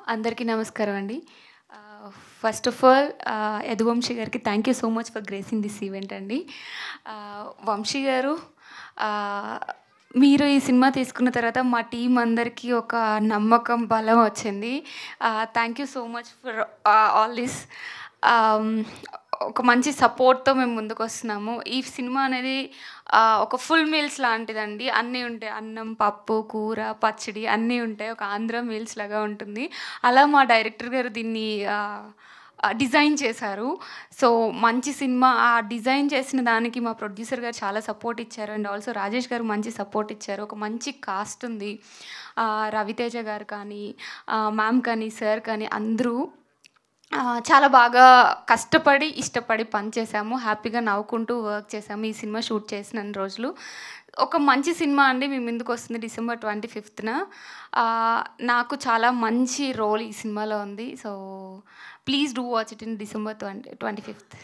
అందరికీ నమస్కారం అండి. ఫస్ట్ ఆఫ్ ఆల్ యదువంశీ గారికి thank you so much for gracing this event అండి. వంశీ గారు, ఆహ్, మీరు ఈ సినిమా తీసుకున్న తర్వాత మా టీం అందరికీ ఒక నమ్మకం, బలం వచ్చింది. Thank you so much for all this. ఆహ్, ఒక మంచి సపోర్ట్‌తో మేము ముందుకొస్తున్నాము. ఈ సినిమా అనేది ఒక ఫుల్ మీల్స్ లాంటిదండి. అన్నీ ఉంటాయి. అన్నం, పప్పు, కూర, పచ్చడి అన్నీ ఉంటాయి. ఒక ఆంధ్ర మీల్స్ లాగా ఉంటుంది. అలా మా డైరెక్టర్ గారు దీన్ని డిజైన్ చేశారు. సో, మంచి సినిమా. ఆ డిజైన్ చేసిన దానికి మా ప్రొడ్యూసర్ గారు చాలా సపోర్ట్ ఇచ్చారు. అండ్ ఆల్సో రాజేష్ గారు మంచి సపోర్ట్ ఇచ్చారు. ఒక మంచి కాస్ట్ ఉంది. రవితేజ గారు కానీ, మ్యామ్ కానీ, సార్ కానీ అందరూ చాలా బాగా కష్టపడి, ఇష్టపడి పని చేశాము. హ్యాపీగా నవ్వుకుంటూ వర్క్ చేశాము. ఈ సినిమా షూట్ చేసినన్ని రోజులు. ఒక మంచి సినిమా అండి మీ ముందుకొస్తుంది డిసెంబర్ 25న. నాకు చాలా మంచి రోల్ ఈ సినిమాలో ఉంది. So, please do watch it in December 25th.